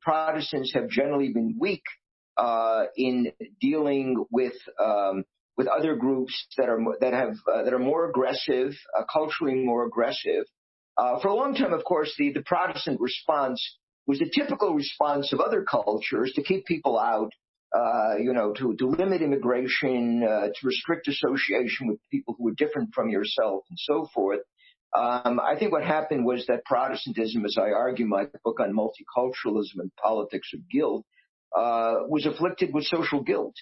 Protestants have generally been weak in dealing with other groups that are more aggressive, culturally more aggressive. For a long time, of course, the Protestant response was the typical response of other cultures to keep people out, to limit immigration, to restrict association with people who were different from yourself, and so forth. I think what happened was that Protestantism, as I argue in my book on multiculturalism and politics of guilt, was afflicted with social guilt,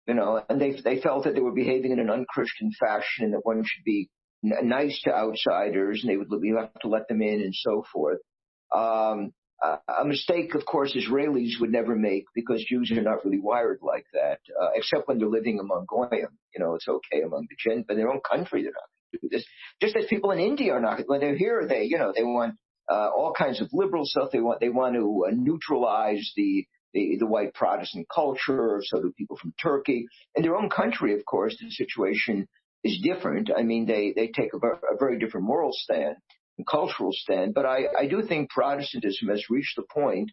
and they felt that they were behaving in an unchristian fashion, and that one should be nice to outsiders, and we have to let them in, and so forth. A mistake, of course, Israelis would never make, because Jews are not really wired like that, except when they're living among Goyim. It's okay among the Gentiles, but in their own country they're not going to do this. Just as people in India are not. When they're here, they want all kinds of liberal stuff. They want to neutralize the white Protestant culture. So do people from Turkey. In their own country, of course, the situation is different. I mean, they take a very different moral stand, cultural stand, but I do think Protestantism has reached the point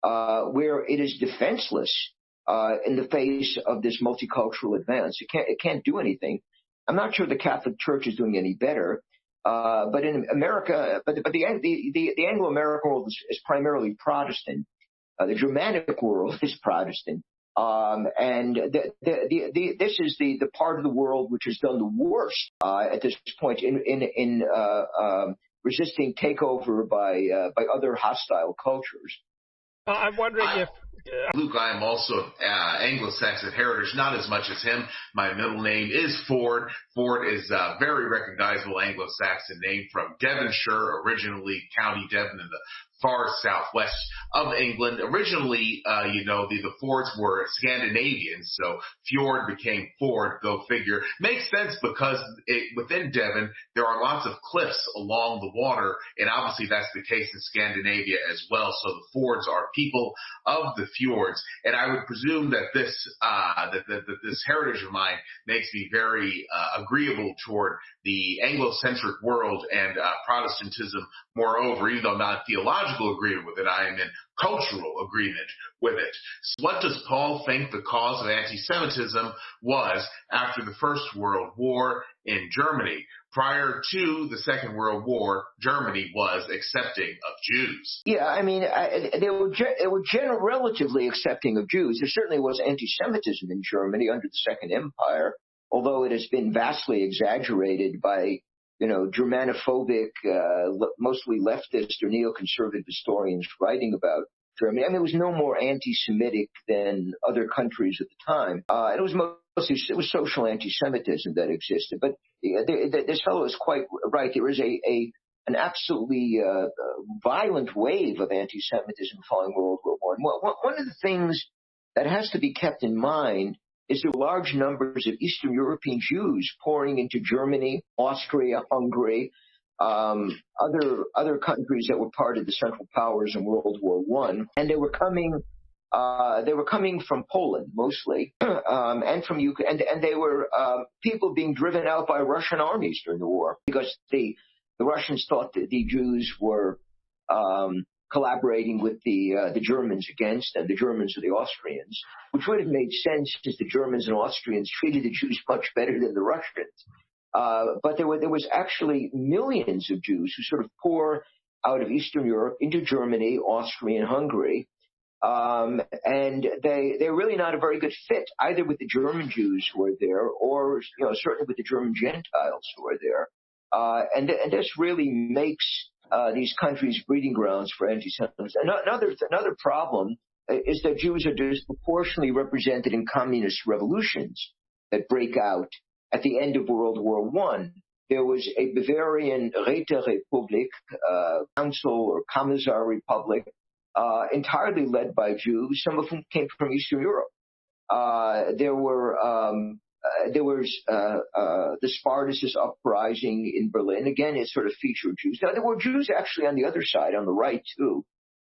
where it is defenseless in the face of this multicultural advance. It can't do anything. I'm not sure the Catholic Church is doing any better, but in America, but the Anglo-American world is primarily Protestant. The Germanic world is Protestant. And this is the part of the world which has done the worst at this point in resisting takeover by other hostile cultures. I'm wondering if Luke, I am also of Anglo-Saxon heritage, not as much as him. My middle name is Ford. Ford is a very recognizable Anglo-Saxon name from Devonshire, originally County Devon in the far southwest of England. Originally, the Fords were Scandinavian, so Fjord became Ford, go figure. Makes sense because within Devon, there are lots of cliffs along the water, and obviously that's the case in Scandinavia as well. So the Fords are people of the fjords, and I would presume that this heritage of mine makes me very agreeable toward the Anglo-centric world and Protestantism. Moreover, even though I'm not in theological agreement with it, I am in cultural agreement with it. So what does Paul think the cause of anti-Semitism was after the First World War in Germany? Prior to the Second World War, Germany was accepting of Jews. Yeah, I mean, they were relatively accepting of Jews. There certainly was anti-Semitism in Germany under the Second Empire, although it has been vastly exaggerated by Germanophobic, mostly leftist or neoconservative historians writing about Germany. I mean, it was no more anti-Semitic than other countries at the time. It was social anti-Semitism that existed. But this fellow is quite right. There is an absolutely violent wave of anti-Semitism following World War I. One of the things that has to be kept in mind is there were large numbers of Eastern European Jews pouring into Germany, Austria, Hungary, other countries that were part of the Central Powers in World War I, and they were coming from Poland mostly, and from Ukraine, and they were people being driven out by Russian armies during the war because the Russians thought that the Jews were collaborating with the Germans against them. The Germans or the Austrians, which would have made sense since the Germans and Austrians treated the Jews much better than the Russians. But there was actually millions of Jews who sort of pour out of Eastern Europe into Germany, Austria, and Hungary. And they're really not a very good fit either with the German Jews who are there or, certainly with the German Gentiles who are there. And this really makes these countries breeding grounds for anti-Semitism. Another problem is that Jews are disproportionately represented in communist revolutions that break out at the end of World War I. There was a Bavarian Räterepublik, council or Commissar Republic, entirely led by Jews, some of whom came from Eastern Europe. There was the Spartacist uprising in Berlin. Again, it sort of featured Jews. Now, there were Jews actually on the other side, on the right too,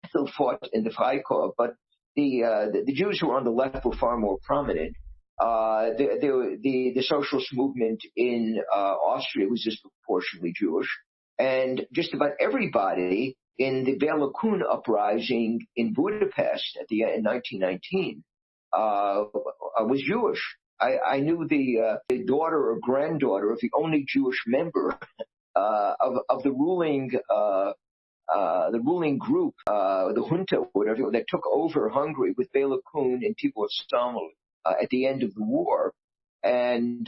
still fought in the Freikorps, but the Jews who were on the left were far more prominent. The socialist movement in Austria was disproportionately Jewish, and just about everybody in the Bela Kun uprising in Budapest in 1919 was Jewish. I knew the daughter or granddaughter of the only Jewish member of the ruling group, the junta, whatever, that took over Hungary with Bela Kun and Tibor Staml at the end of the war. And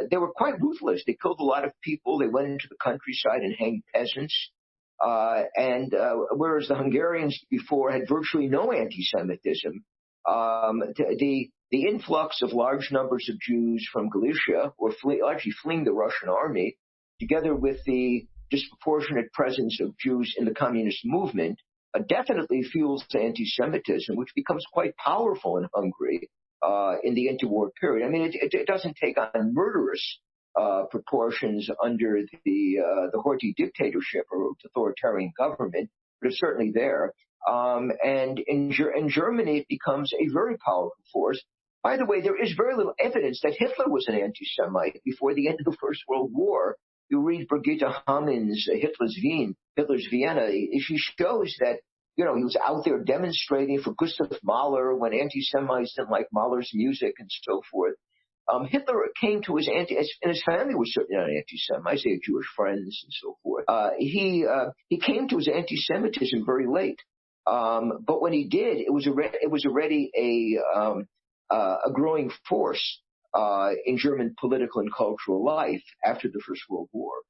they were quite ruthless. They killed a lot of people. They went into the countryside and hanged peasants. Whereas the Hungarians before had virtually no anti-Semitism, the influx of large numbers of Jews from Galicia were largely fleeing the Russian army, together with the disproportionate presence of Jews in the communist movement, definitely fuels anti-Semitism, which becomes quite powerful in Hungary in the interwar period. I mean, it doesn't take on murderous proportions under the Horthy dictatorship or authoritarian government, but it's certainly there. And in Germany, it becomes a very powerful force. By the way, there is very little evidence that Hitler was an anti-Semite before the end of the First World War. You read Brigitte Hamann's Hitler's Vienna. She shows that, he was out there demonstrating for Gustav Mahler when anti-Semites didn't like Mahler's music and so forth. Hitler came to and his family was certainly not anti-Semites. They had Jewish friends and so forth. He came to his anti-Semitism very late. But when he did, it was already a growing force in German political and cultural life after the First World War.